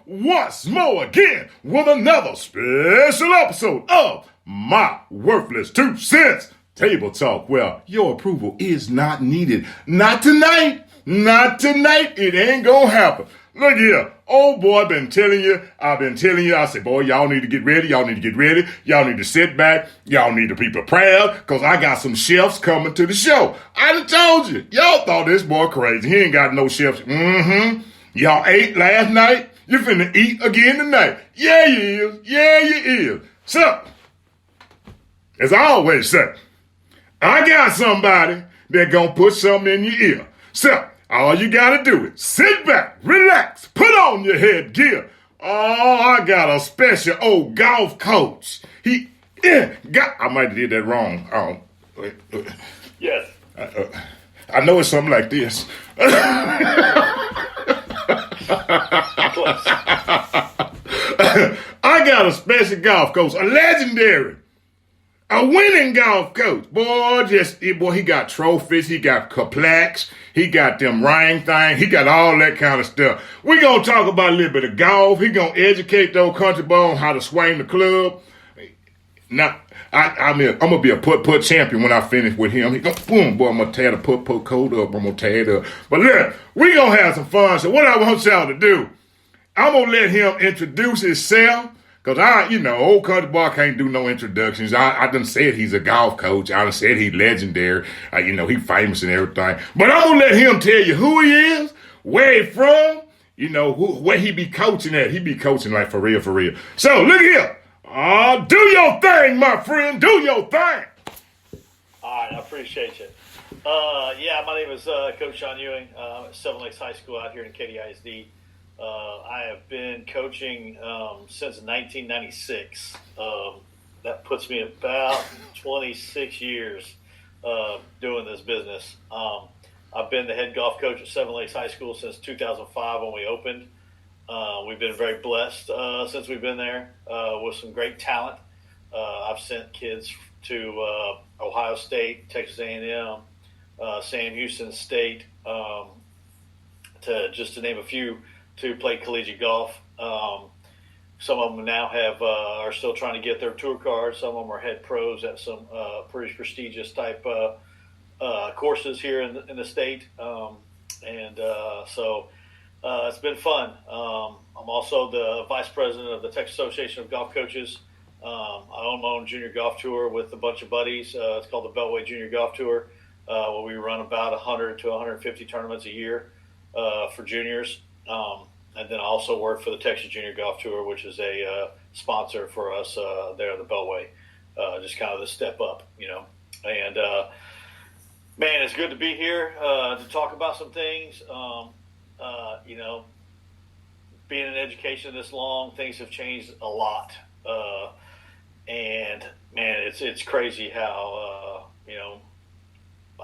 once more again with another special episode of My Worthless 2 Cents Table Talk, where your approval is not needed. Not tonight. Not tonight. It ain't gonna happen. Look here. Oh boy, I've been telling you. I said, boy, y'all need to get ready. Y'all need to sit back. Y'all need to be prepared because I got some chefs coming to the show. I done told you. Y'all thought this boy crazy. He ain't got no chefs. Y'all ate last night. You finna eat again tonight. Yeah, you is. So, as I always say, I got somebody that gonna put something in your ear. So, all you gotta do is sit back, relax, put on your headgear. Oh, I got a special old golf coach. I might have did that wrong. Yes. I know it's something like this. I got a special golf coach, a legendary, a winning golf coach. Boy, he got trophies, he got plaques, he got them ring things, he got all that kind of stuff. We gonna talk about a little bit of golf. He gonna educate those country boys on how to swing the club. Now, I'm gonna be a putt champion when I finish with him. He go boom, boy. I'm gonna tear the putt coat up. I'm gonna tear it up. But look, we gonna have some fun. So what I want y'all to do, I'm gonna let him introduce himself. Cause old country boy can't do no introductions. I done said he's a golf coach. I done said he's legendary. He famous and everything. But I'm gonna let him tell you who he is, where he from, where he be coaching at. He be coaching like for real. So look here. Do your thing, my friend. Do your thing. All right, I appreciate you. My name is Coach Sean Ewing. I'm at Seven Lakes High School out here in KDISD. I have been coaching since 1996. That puts me about 26 years doing this business. I've been the head golf coach at Seven Lakes High School since 2005 when we opened. We've been very blessed since we've been there with some great talent. I've sent kids to Ohio State, Texas A&M, Sam Houston State, to name a few, to play collegiate golf. Some of them now are still trying to get their tour cards. Some of them are head pros at some pretty prestigious type courses here in the state. So it's been fun. I'm also the vice president of the Texas Association of Golf Coaches. I own my own junior golf tour with a bunch of buddies. It's called the Beltway Junior Golf Tour, where we run about 100 to 150 tournaments a year for juniors. And then I also work for the Texas Junior Golf Tour, which is a sponsor for us there at the Beltway. Just kind of the step up, And, man, it's good to be here to talk about some things. Being in education this long, things have changed a lot. And, man, it's crazy how,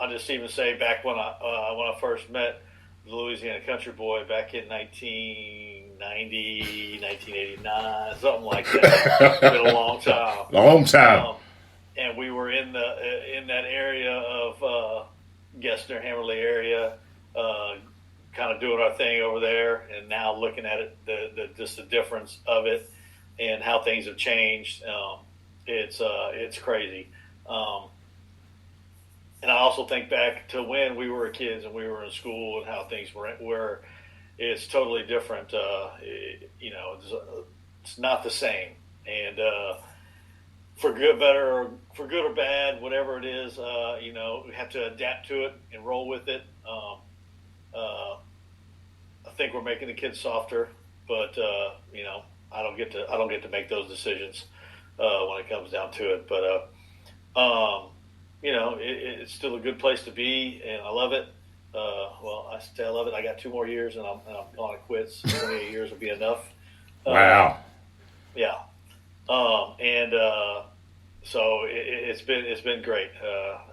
I just even say back when I first met the Louisiana Country Boy back in 1990, 1989, something like that. It's been a long time. Long time. And we were in that area of Gessner, Hammerley area, kind of doing our thing over there, and now looking at it, just the difference of it and how things have changed. It's crazy. And I also think back to when we were kids and we were in school and how things were. It's totally different. It's not the same. And for good or bad, whatever it is, we have to adapt to it and roll with it. I think we're making the kids softer, but I don't get to make those decisions when it comes down to it. But it's still a good place to be, and I love it. I say I love it. I got 2 more years, and I'm going to quit. So 28 years will be enough. Wow. Yeah. So it's been great.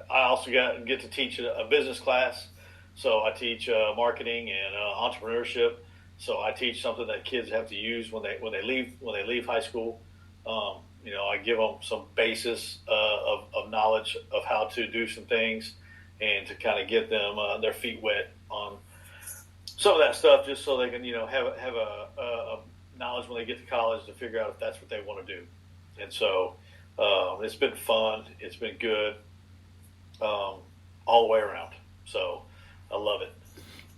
I also get to teach a business class. So I teach marketing and entrepreneurship. So I teach something that kids have to use when they leave high school. I give them some basis of knowledge of how to do some things, and to kind of get them their feet wet on some of that stuff, just so they can have a challenge when they get to college to figure out if that's what they want to do. And so it's been fun. It's been good all the way around. So I love it.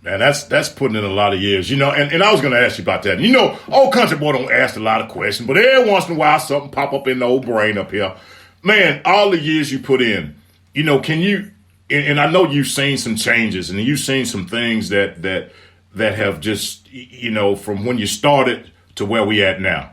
Man, that's putting in a lot of years, and I was going to ask you about that. Old country boy don't ask a lot of questions, but every once in a while something pop up in the old brain up here. Man, all the years you put in, can you, and I know you've seen some changes and you've seen some things that have just, from when you started to where we at now.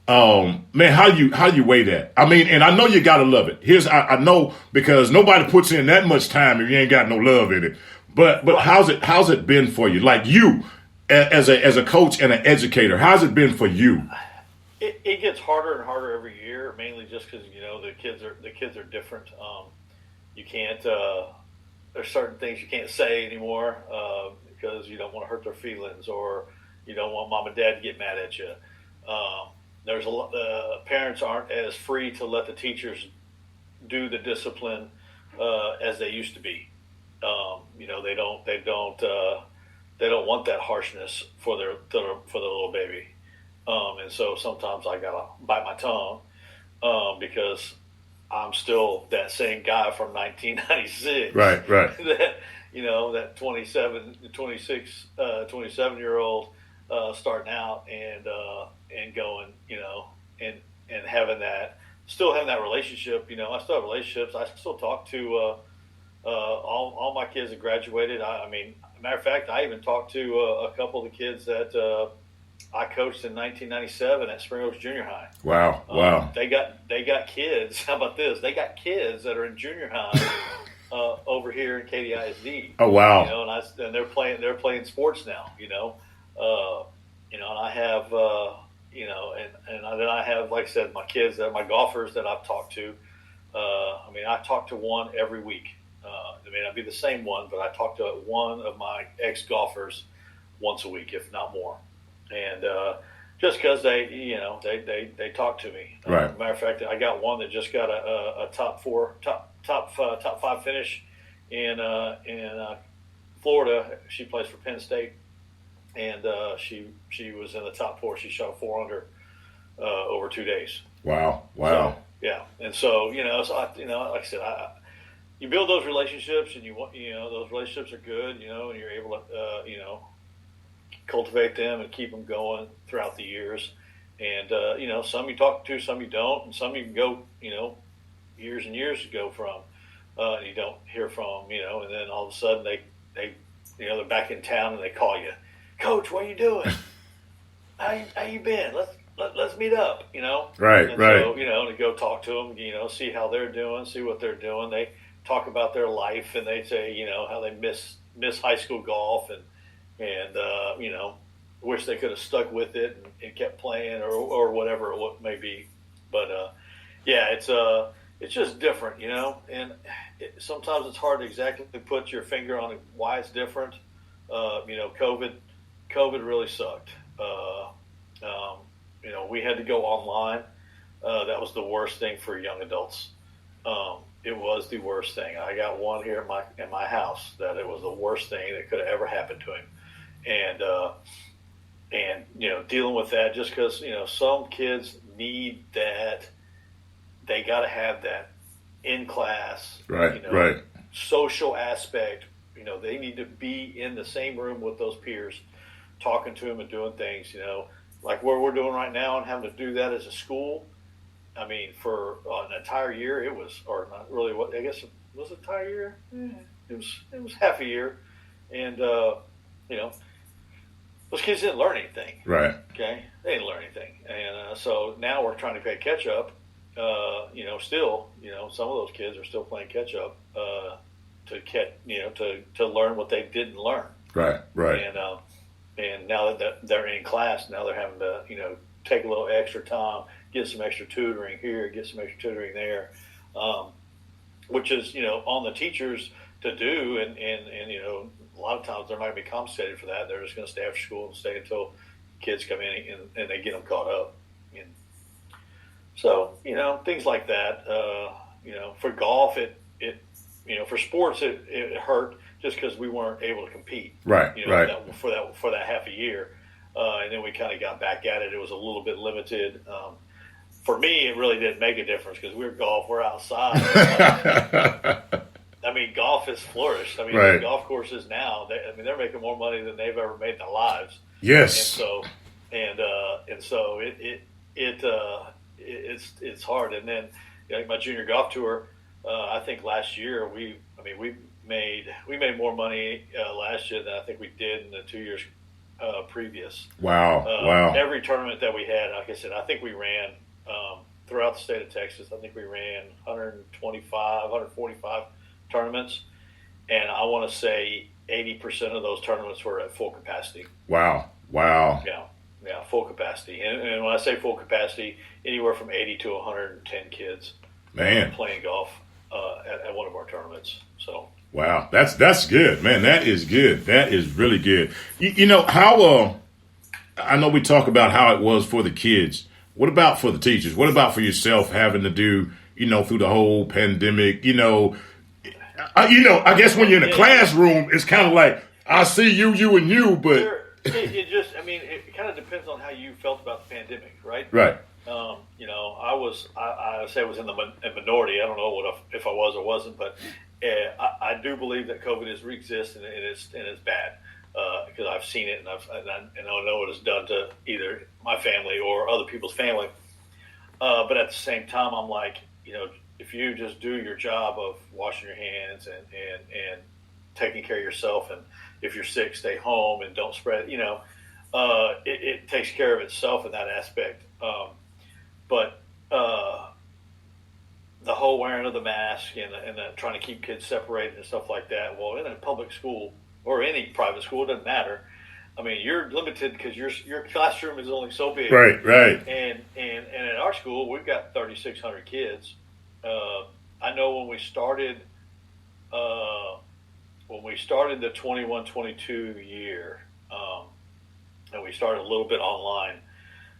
Man, how do you weigh that? I mean, and I know you gotta love it. I know because nobody puts in that much time if you ain't got no love in it. But how's it been for you? Like you, as a coach and an educator, how's it been for you? It gets harder and harder every year, mainly just because the kids are different. You can't. There's certain things you can't say anymore because you don't want to hurt their feelings, or you don't want mom and dad to get mad at you. There's a lot. Parents aren't as free to let the teachers do the discipline as they used to be. They don't want that harshness for their little baby, and so sometimes I gotta bite my tongue because I'm still that same guy from 1996. Right. That 27-year-old starting out and going, and having that, still having that relationship. I still have relationships. I still talk to all my kids that graduated. I mean, matter of fact, I even talked to a couple of the kids that I coached in 1997 at Spring Oaks Junior High. Wow. They got kids. How about this? They got kids that are in junior high over here in KDISD. Oh wow. And they're playing sports now. And I have then I have, like I said, my kids that are my golfers that I've talked to. I talk to one every week. It may not be the same one, but I talk to one of my ex-golfers once a week, if not more. And just because they talk to me. Right. Matter of fact, I got one that just got a top five finish in Florida. She plays for Penn State, and she was in the top four. She shot a 4 under over 2 days. Wow. So, yeah, and so like I said, you build those relationships, and those relationships are good, and you're able to cultivate them and keep them going throughout the years. And some you talk to, some you don't, and some you can go years and years to go from, and you don't hear from, and then all of a sudden they're back in town and they call you, Coach, what are you doing? How you been? Let's meet up, Right. So, to go talk to them, see how they're doing, see what they're doing. They talk about their life, and they say, how they miss high school golf and wish they could have stuck with it and kept playing or whatever it may be. But it's just different, and sometimes it's hard to exactly put your finger on why it's different. COVID really sucked. We had to go online. That was the worst thing for young adults. It was the worst thing. I got one here in my house that it was the worst thing that could have ever happened to him. And dealing with that, just because some kids need that, they got to have that in class, right, social aspect. They need to be in the same room with those peers, talking to them and doing things. Like what we're doing right now, and having to do that as a school. I mean, for an entire year, it was, or not really. What I guess it was, an entire year. It was half a year, and those kids didn't learn anything. Right. Okay, they didn't learn anything, and so now we're trying to play catch up. Still, some of those kids are still playing catch up to learn what they didn't learn. Right. And now that they're in class, now they're having to take a little extra time, get some extra tutoring here, get some extra tutoring there, which is on the teachers to do, and a lot of times they're not going to be compensated for that. They're just going to stay after school and stay until kids come in and they get them caught up. And so, things like that. For golf, it for sports, it hurt just because we weren't able to compete. Right. For that half a year. and then we kind of got back at it. It was a little bit limited. For me, it really didn't make a difference because we're golf, we're outside. I mean, golf has flourished. I mean, right. the golf courses now, they're making more money than they've ever made in their lives. Yes. And so it's hard. And then my junior golf tour, I think last year we made more money last year than I think we did in the 2 years previous. Wow. Every tournament that we had, like I said, I think we ran throughout the state of Texas. I think we ran 145 tournaments, and I want to say 80% of those tournaments were at full capacity. Wow. Yeah, full capacity. And when I say full capacity, anywhere from 80 to 110 kids playing golf at one of our tournaments. So. Wow, that's good, man. That is good. That is really good. You know how I know we talk about how it was for the kids. What about for the teachers? What about for yourself having to do, through the whole pandemic? I guess when you're in a classroom, it's kind of like I see you, and you, but it kind of depends on how you felt about the pandemic, right? Right. I say I was in the minority. I don't know if I was or wasn't, but I do believe that COVID exists and it's bad because I've seen it and I know what it's done to either my family or other people's family. But at the same time, I'm like, if you just do your job of washing your hands and taking care of yourself, and if you're sick, stay home and don't spread. It takes care of itself in that aspect. But the whole wearing of the mask and trying to keep kids separated and stuff like that. Well, in a public school or any private school, it doesn't matter. I mean, you're limited because your classroom is only so big. Right. And at our school, we've got 3,600 kids. I know when we started the 21-22 year, and we started a little bit online.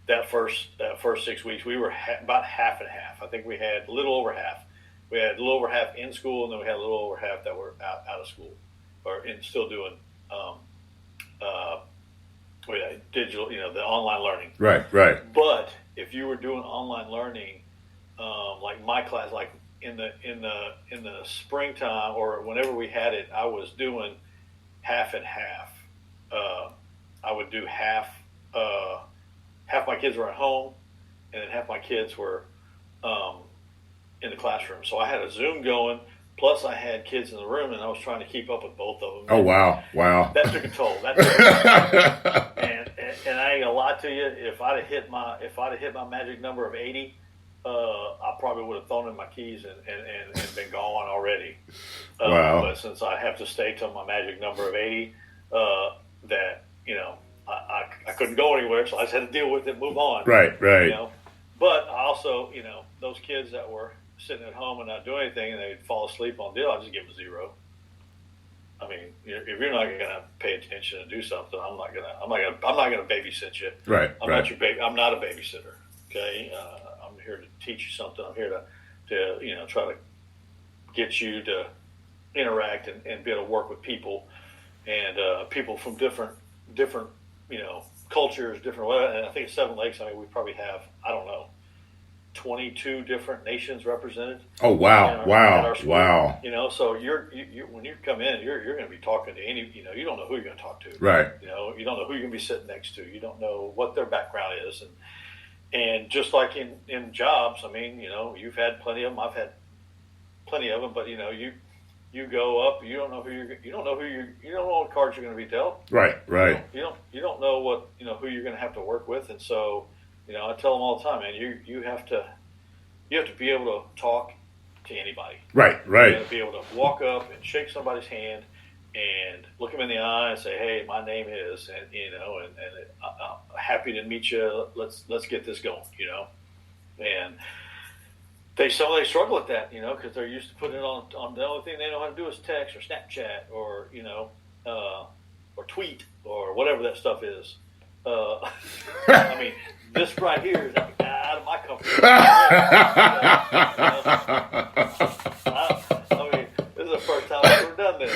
That first 6 weeks, we were about half and half. I think we had a little over half. We had a little over half in school, and then we had a little over half that were out of school or still doing digital, the online learning. Right. But if you were doing online learning, like my class, like in the springtime or whenever we had it, I was doing half and half. I would do half my kids were at home, and then half my kids were in the classroom. So I had a Zoom going, plus I had kids in the room, and I was trying to keep up with both of them. Oh, wow. That took a toll. And I ain't gonna lie to you, if I'd have hit my magic number of 80, I probably would have thrown in my keys and been gone already. Wow. But since I have to stay to my magic number of 80, that I couldn't go anywhere, so I just had to deal with it, move on. Right. But I also, those kids that were sitting at home and not doing anything, and they'd fall asleep on deal, I just give them 0. I mean, if you're not going to pay attention and do something, I'm not gonna babysit you. Right. Not your baby. I'm not a babysitter. Okay. I'm here to teach you something. I'm here to try to get you to interact and be able to work with people and people from different cultures, different. And I think at Seven Lakes, we probably have 22 different nations represented. Oh wow! At our school. Wow! So you're when you come in, you're going to be talking to any. You don't know who you're going to talk to. Right. You don't know who you're going to be sitting next to. You don't know what their background is, and just like in jobs, you've had plenty of them. I've had plenty of them, but you go up, you don't know what cards you're going to be dealt. Right. You don't know what who you're going to have to work with, and so I tell them all the time, man, you have to be able to talk to anybody. Right. You have to be able to walk up and shake somebody's hand and look them in the eye and say, hey, my name is, and I'm happy to meet you. Let's get this going. And they struggle with that, because they're used to putting it on the only thing they know how to do is text or Snapchat or or tweet or whatever that stuff is. This right here is out of my comfort zone. This is the first time I've ever done this.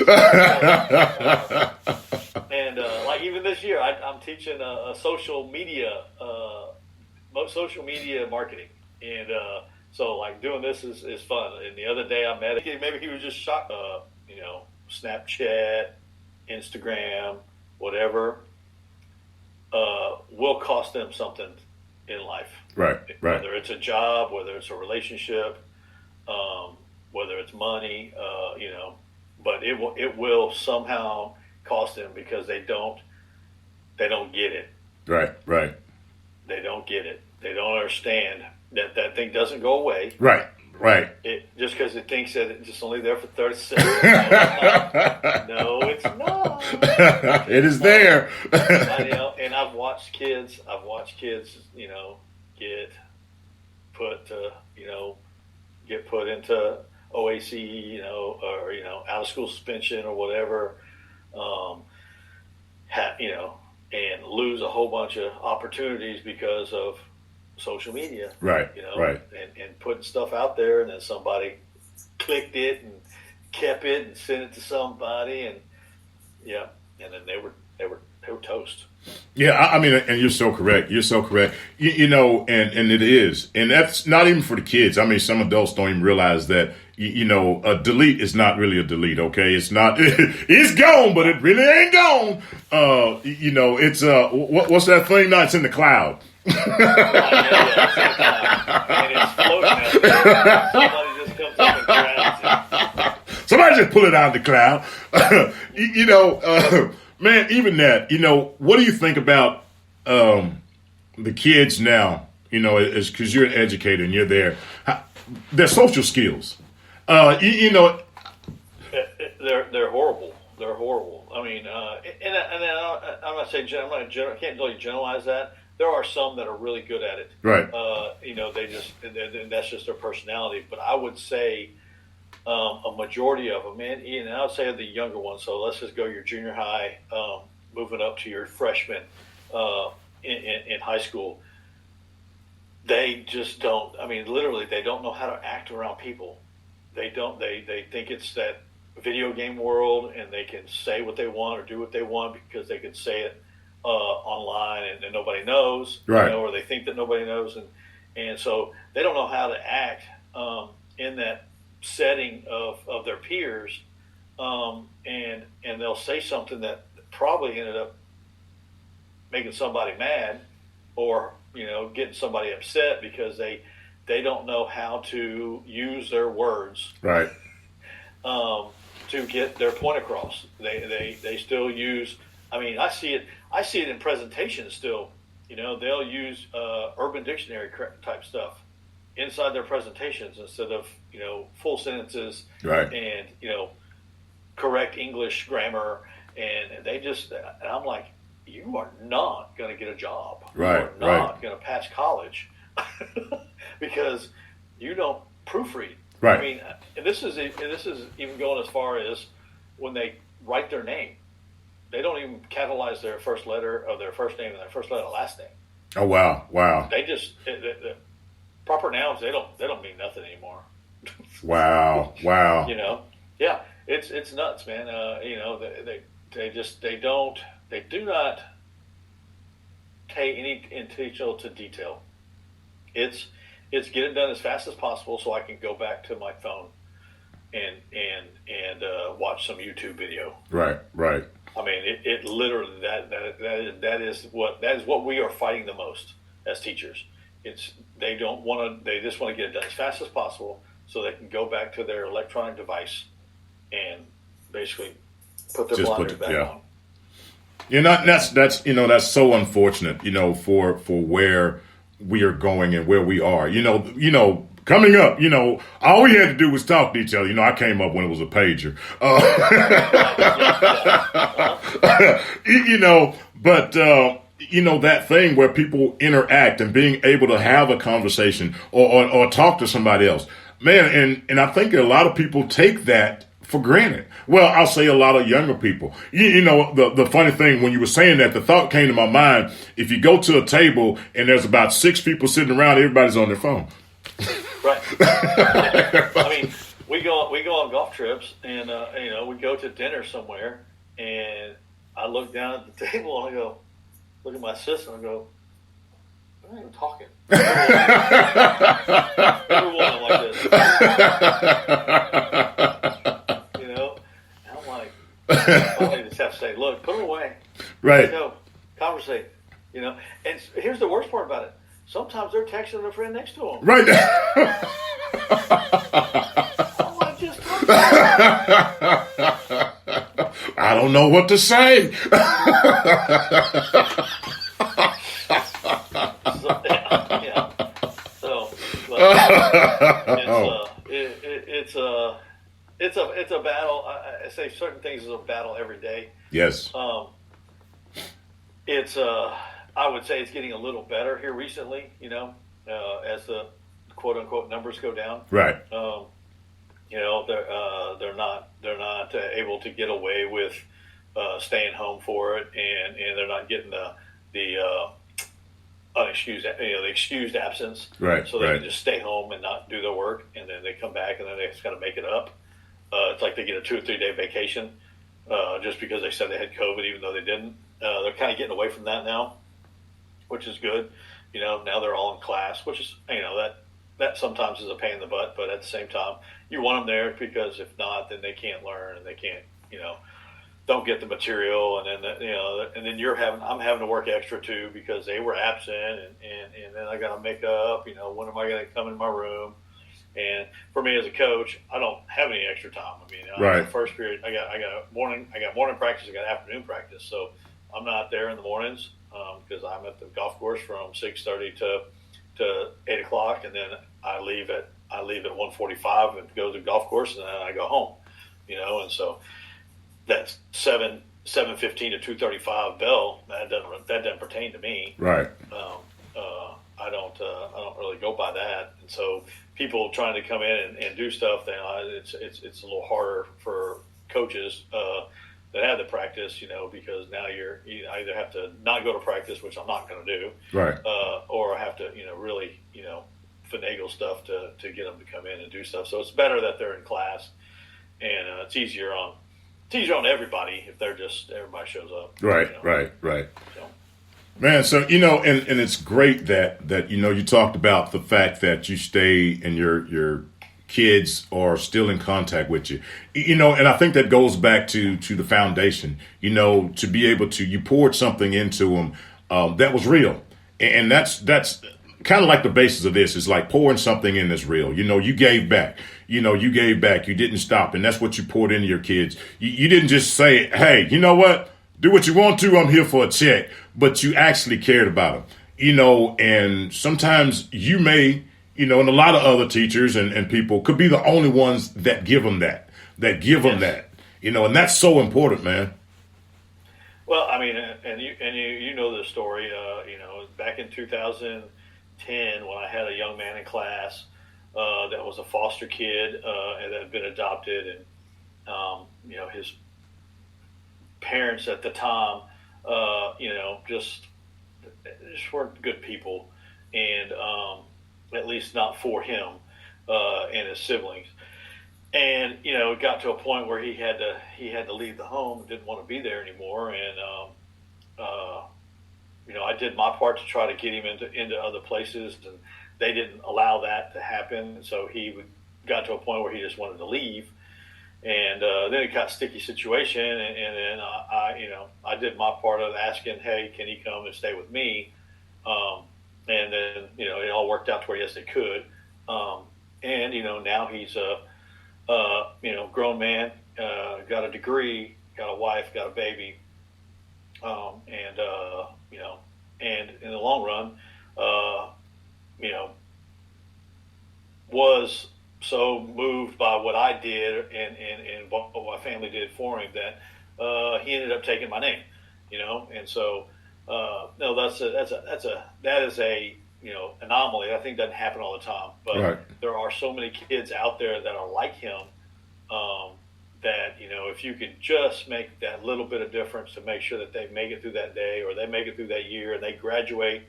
And like even this next year I'm teaching a social media marketing, and so like doing this is fun. And the other day I met him. Maybe he was just shocked. Snapchat, Instagram, whatever, will cost them something in life. Right. Whether it's a job, whether it's a relationship, whether it's money, but it will somehow cost them because they don't get it. Right. They don't get it. They don't understand that thing doesn't go away. Right. It just because it thinks that it's just only there for 30 seconds. No, it's not. It is there. And I've watched kids, get put into OAC, or out of school suspension or whatever, and lose a whole bunch of opportunities because of social media. Right. And putting stuff out there, and then somebody clicked it and kept it and sent it to somebody, and then they were toast. Yeah, I mean, and you're so correct. And it is, and that's not even for the kids. I mean, some adults don't even realize that. A delete is not really a delete. Okay, it's not. It's gone, but it really ain't gone. It's what's that thing? No, it's in the cloud. And it's floating out there. Somebody just comes up and grabs it. Somebody just pull it out of the cloud. Man, even that, what do you think about the kids now, because you're an educator and you're there, their social skills, They're horrible. They're horrible. I mean, I'm not saying, I can't really generalize that. There are some that are really good at it. Right. That's just their personality. But I would say a majority of them, and I would say the younger ones. So let's just go your junior high, moving up to your freshman in high school. They just don't. I mean, literally, they don't know how to act around people. They don't. They think it's that video game world, and they can say what they want or do what they want because they can say it online and nobody knows, right? Or they think that nobody knows, and so they don't know how to act in that setting of their peers, and they'll say something that probably ended up making somebody mad, or getting somebody upset because they don't know how to use their words, right, to get their point across. They still use. I mean, I see it in presentations still. They'll use Urban Dictionary type stuff inside their presentations instead of full sentences, right, and correct English grammar, and they just. And I'm like, you are not going to get a job. Right, you are not going to pass college because you don't proofread. Right. I mean, and this is even going as far as when they write their name. They don't even capitalize their first letter of their first name and their first letter of last name. Oh wow! They just the proper nouns. They don't mean nothing anymore. Wow! Yeah, it's nuts, man. They do not take any attention to detail. It's get it done as fast as possible so I can go back to my phone and watch some YouTube video. Right. I mean, it literally that is what we are fighting the most as teachers. They just want to get it done as fast as possible so they can go back to their electronic device and basically put their blinders back on. That's so unfortunate, for where we are going and where we are. Coming up, all we had to do was talk to each other. I came up when it was a pager. But that thing where people interact and being able to have a conversation or talk to somebody else, man. And I think a lot of people take that for granted. Well, I'll say a lot of younger people. The funny thing, when you were saying that, the thought came to my mind, if you go to a table and there's about 6 people sitting around, everybody's on their phone. Right. I mean, we go on golf trips, and we go to dinner somewhere, and I look down at the table and I go, look at my assistant and I go, we're not even talking. Everyone I'm like this. You know? And I'm like, I just have to say, look, put it away. Right. Go, conversate. You know? And here's the worst part about it. Sometimes they're texting their friend next to them. Right. I'm like, just talk to them. I don't know what to say. So, yeah. So, but it's a battle. I say certain things is a battle every day. Yes. I would say it's getting a little better here recently. You know, as the quote unquote numbers go down. Right. You know, they're not able to get away with staying home for it, and they're not getting the unexcused, the excused absence. Right. So they right. can just stay home and not do their work, and then they come back and then they just got to make it up. It's like they get a 2 or 3 day vacation just because they said they had COVID, even though they didn't. They're kind of getting away from that now, which is good. You know, now they're all in class, which is, you know, that sometimes is a pain in the butt, but at the same time, you want them there because if not, then they can't learn and they can't, you know, don't get the material, and then and then I'm having to work extra too because they were absent, and then I got to make up. You know, when am I going to come in my room? And for me as a coach, I don't have any extra time. I mean, right. The first period, I got morning practice, I got afternoon practice, so I'm not there in the mornings because I'm at the golf course from 6:30 to 8 o'clock, and then I leave at 1:45 and go to the golf course, and then I go home. You know, and so that's 7:15 to 2:35 bell. That doesn't pertain to me. Right. I don't really go by that, and so people trying to come in and do stuff, then it's a little harder for coaches that have the practice, you know, because now you either have to not go to practice, which I'm not going to do, right, or have to, you know, really, you know, finagle stuff to get them to come in and do stuff. So it's better that they're in class, and it's easier on everybody if everybody shows up. Right, you know? right. So. Man, so, you know, and it's great that, you know, you talked about the fact that you stay and your kids are still in contact with you, you know, and I think that goes back to the foundation, you know, to be able to, you poured something into them that was real. And that's kind of like the basis of this is like pouring something in that's real. You know, you gave back, you didn't stop. And that's what you poured into your kids. You didn't just say, hey, you know what? Do what you want to. I'm here for a check. But you actually cared about them, you know, and sometimes you may, you know, and a lot of other teachers and people could be the only ones that give them that you know, and that's so important, man. Well, I mean, and you know the story, you know, back in 2010 when I had a young man in class that was a foster kid and that had been adopted, and you know, his parents at the time, you know, just weren't good people, and at least not for him and his siblings. And you know, it got to a point where he had to leave the home, didn't want to be there anymore, and you know, I did my part to try to get him into other places, and they didn't allow that to happen. So he got to a point where he just wanted to leave. And then it got a sticky situation, and then I did my part of asking, hey, can he come and stay with me? And then, you know, it all worked out to where, yes, they could. And, you know, now he's a, you know, grown man, got a degree, got a wife, got a baby. And, you know, and in the long run, you know, was so moved by what I did and what my family did for him that he ended up taking my name, you know. And so no, that is a you know anomaly. I think doesn't happen all the time, but right. There are so many kids out there that are like him that, you know, if you can just make that little bit of difference to make sure that they make it through that day or they make it through that year and they graduate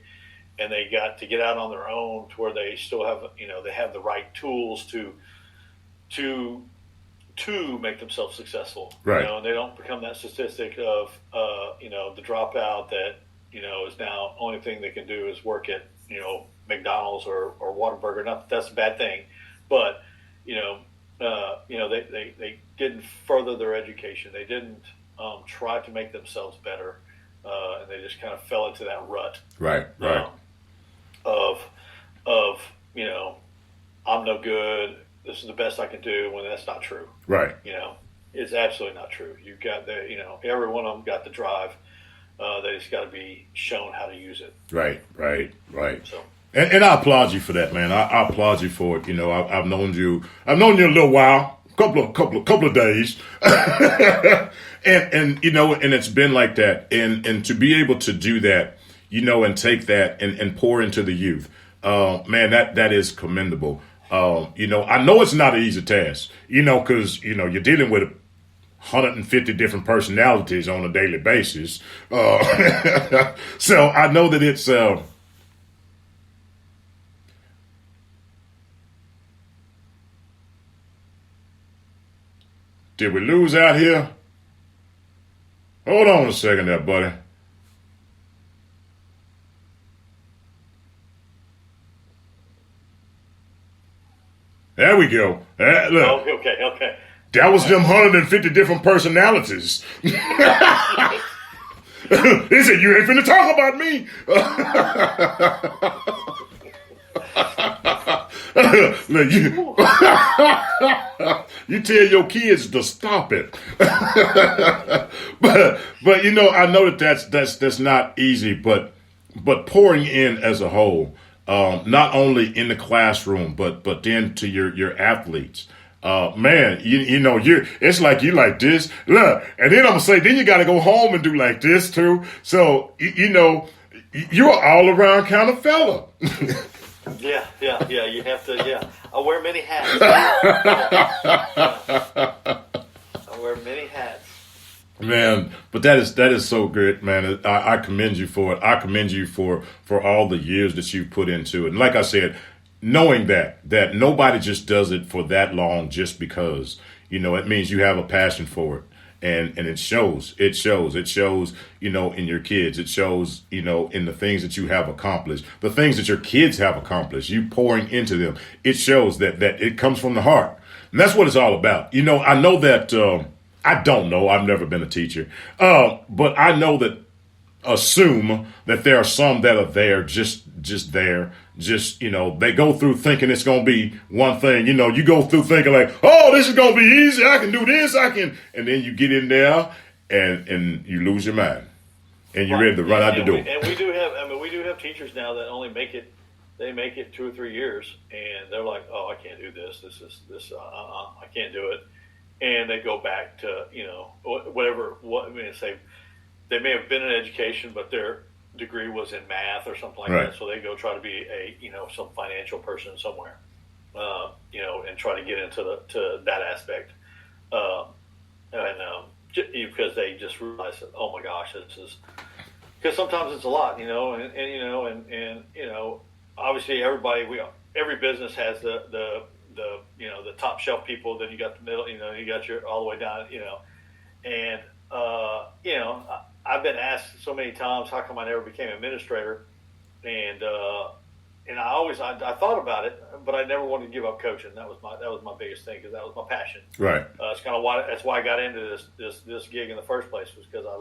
and they got to get out on their own to where they still have, you know, they have the right tools to to make themselves successful. Right. You know, and they don't become that statistic of, you know, the dropout that, you know, is now only thing they can do is work at, you know, McDonald's or Whataburger. Not that that's a bad thing, but, you know, they didn't further their education. They didn't try to make themselves better, and they just kind of fell into that rut. Right. Of you know, I'm no good. This is the best I can do. When that's not true. Right. You know, it's absolutely not true. You've got the, you know, every one of them got the drive. They just got to be shown how to use it. Right. So. And I applaud you for that, man. I applaud you for it. You know, I've known you a little while, couple of days, and you know, and it's been like that. And to be able to do that, you know, and take that and pour into the youth, man, that is commendable. You know, I know it's not an easy task, you know, because you know you're dealing with 150 different personalities on a daily basis. So I know that it's. Did we lose out here? Hold on a second there, buddy. There we go. Look. Okay. That was them 150 different personalities. He said, you ain't finna talk about me. Look, you tell your kids to stop it. but you know, I know that's not easy, but pouring in as a whole, not only in the classroom, but then to your athletes. Man, you know, it's like you like this, look, and then I'm gonna say, then you got to go home and do like this too. So you know, you're an all around kind of fella. Yeah. You have to. Yeah, I wear many hats. I wear many hats. Man, but that is so good, man. I commend you for it. I commend you for all the years that you've put into it. And like I said, knowing that nobody just does it for that long just because, you know, it means you have a passion for it. And it shows, you know, in your kids. It shows, you know, in the things that you have accomplished, the things that your kids have accomplished, you pouring into them. It shows that it comes from the heart. And that's what it's all about. You know, I know that, I don't know, I've never been a teacher, but I know that, assume that there are some that are there, just there, you know, they go through thinking it's going to be one thing. You know, you go through thinking like, oh, this is going to be easy. I can do this. And then you get in there and you lose your mind and you're ready to run out the door. And we do have teachers now that only make it 2 or 3 years, and they're like, oh, I can't do this. I can't do it. And they go back to, you know, say they may have been in education, but their degree was in math or something like that. So they go try to be some financial person somewhere, you know, and try to get into that aspect. Because they just realize that, oh my gosh, this is, because sometimes it's a lot, you know, and you know, obviously every business has the you know, the top shelf people, then you got the middle, you know, you got your all the way down, you know, and you know, I've been asked so many times, how come I never became an administrator? And I thought about it, but I never wanted to give up coaching. That was my biggest thing, because that was my passion. Right. It's kind of that's why I got into this gig in the first place, was because I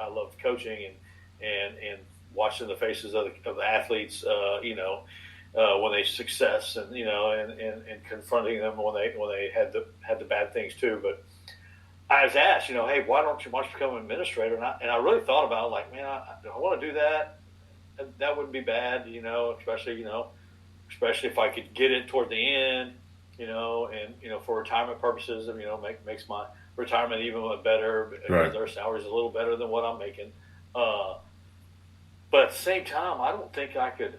loved coaching and watching the faces of the athletes, you know, when they success, and you know, and confronting them when they had the bad things too. But I was asked, you know, hey, why don't you become an administrator? And I really thought about it, like, man, I want to do that. That wouldn't be bad, you know, especially if I could get it toward the end, you know, and, you know, for retirement purposes, you know, makes my retirement even better, because their salary's a little better than what I'm making. But at the same time, I don't think I could,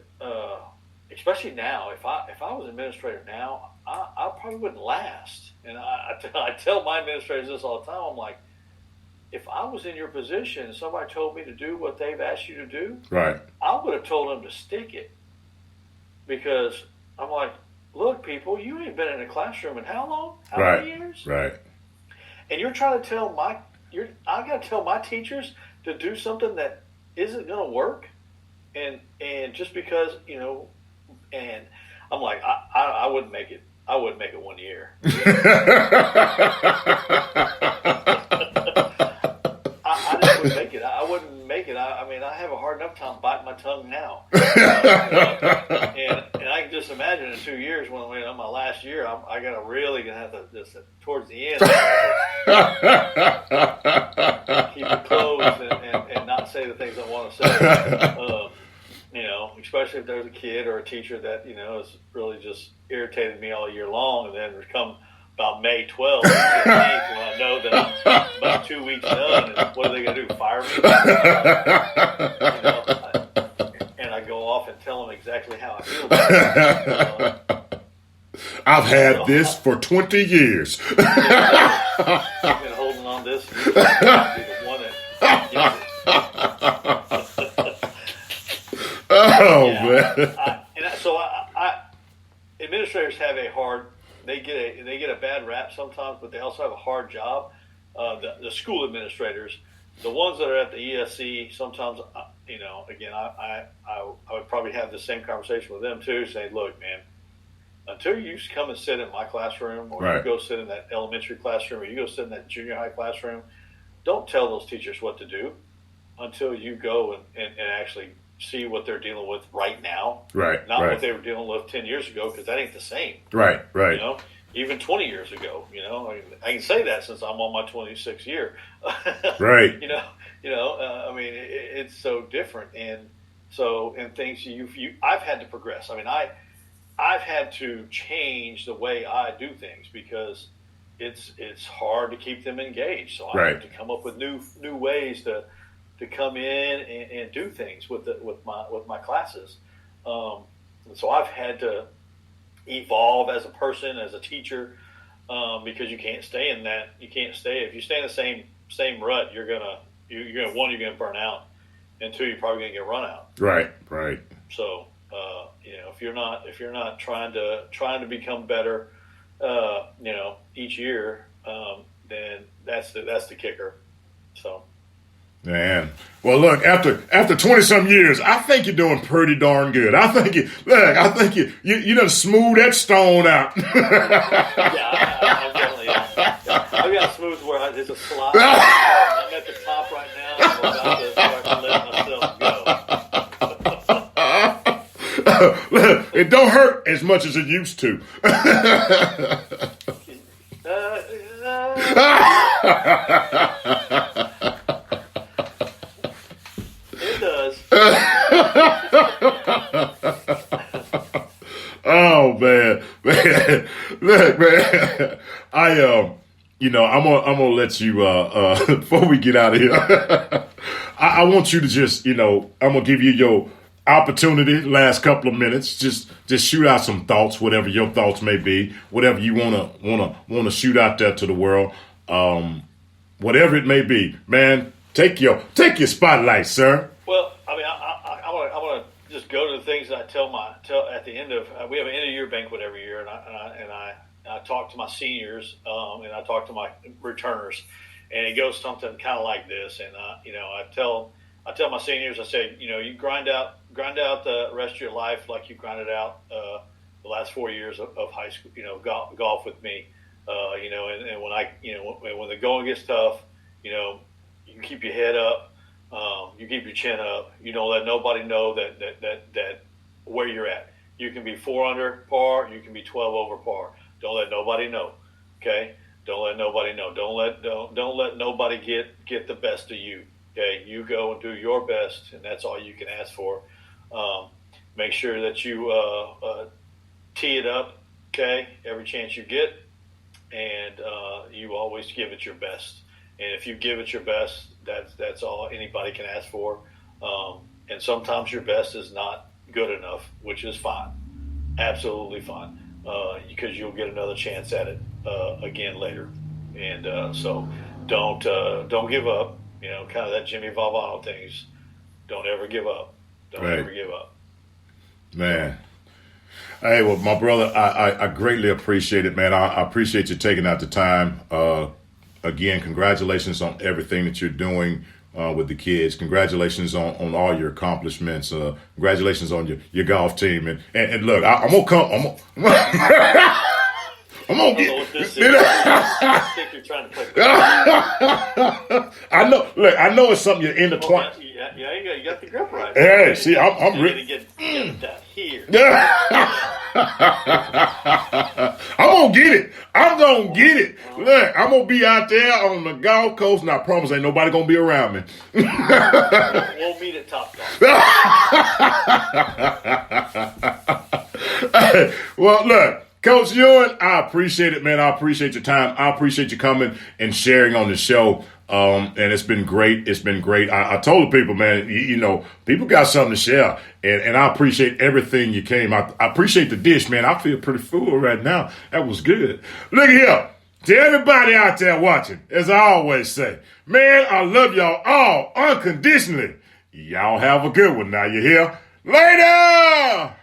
especially now, if I was an administrator now, I probably wouldn't last. And I tell my administrators this all the time. I'm like, if I was in your position and somebody told me to do what they've asked you to do, right, I would have told them to stick it. Because I'm like, look, people, you ain't been in a classroom in how long? How many years? Right. and you're trying to tell I got to tell my teachers to do something that isn't going to work, and just because and I'm like, I wouldn't make it. I wouldn't make it 1 year. I just wouldn't make it. I wouldn't make it. I mean, I have a hard enough time biting my tongue now. And I can just imagine in 2 years when I'm my last year, I gotta really gonna have to just towards the end keep it closed and not say the things I want to say. Especially if there's a kid or a teacher that has really just irritated me all year long, and then come about May 12th, when I know that I'm about 2 weeks done, and what are they going to do? Fire me? And I go off and tell them exactly how I feel about it. I've had this for 20 years. I've been holding on to this. You're be the one that gets it. Man. Administrators have a hard. They get a bad rap sometimes, but they also have a hard job. The school administrators, the ones that are at the ESC, sometimes again, I would probably have the same conversation with them too, saying, look, man, until you come and sit in my classroom, or you go sit in that elementary classroom, or you go sit in that junior high classroom, don't tell those teachers what to do until you go and actually see what they're dealing with right now. Right. Not what they were dealing with 10 years ago, because that ain't the same. Right. Even 20 years ago, I can say that since I'm on my 26th year. Right. It's so different. And things I've had to progress. I mean, I've had to change the way I do things, because it's hard to keep them engaged. So I have to come up with new ways to come in and do things with my classes. So I've had to evolve as a person, as a teacher, because you can't stay in that. You can't stay if you stay in the same rut. You're gonna burn out, and two, you're probably gonna get run out. Right. So if you're not trying to become better, each year, then that's the kicker. So. Man, well, look, after 20-some years, I think you're doing pretty darn good. I think you done smooth that stone out. I'm definitely. I've got smooth where there's a slide. I'm at the top right now. I'm about to start to let myself go. It don't hurt as much as it used to. Oh man, look, man. I'm gonna let you before we get out of here. I want you to just, I'm gonna give you your opportunity. Last couple of minutes, just shoot out some thoughts, whatever your thoughts may be, whatever you wanna shoot out there to the world, whatever it may be, man. Take your spotlight, sir. Well, I mean, I want to just go to the things that I tell at the end of. We have an end of year banquet every year, and I talk to my seniors, and I talk to my returners, and it goes something kind of like this. And I tell my seniors, I say, you grind out the rest of your life like you grinded out the last 4 years of high school, golf with me, and when the going gets tough, you can keep your head up. You keep your chin up. You don't let nobody know that where you're at. You can be 4 under par. You can be 12 over par. Don't let nobody know. Okay. Don't let nobody know. Don't let nobody get the best of you. Okay. You go and do your best, and that's all you can ask for. Make sure that you tee it up. Okay. Every chance you get, and you always give it your best. And if you give it your best, that's all anybody can ask for. And sometimes your best is not good enough, which is fine, absolutely fine, because you'll get another chance at it again later. And so don't give up. Kind of that Jimmy Valvano things. Don't ever give up. Don't ever give up. Man. Hey, well, my brother, I greatly appreciate it, man. I appreciate you taking out the time. again, congratulations on everything that you're doing with the kids. Congratulations on all your accomplishments. Congratulations on your golf team. And look, I'm gonna come. I'm gonna get. I think you're trying to play. I know. Look, I know it's something you're into. Yeah, you got the grip right. Hey, see, I'm ready to get that here. I'm gonna get it. I'm gonna get it. Look, I'm gonna be out there on the golf course, and I promise ain't nobody gonna be around me. We'll meet at Top Golf. Hey, well, look. Coach Ewing, I appreciate it, man. I appreciate your time. I appreciate you coming and sharing on the show. And it's been great. It's been great. I told the people, man, you know, people got something to share. And I appreciate everything you came. I appreciate the dish, man. I feel pretty full right now. That was good. Look here. To everybody out there watching, as I always say, man, I love y'all all unconditionally. Y'all have a good one now. You hear? Later!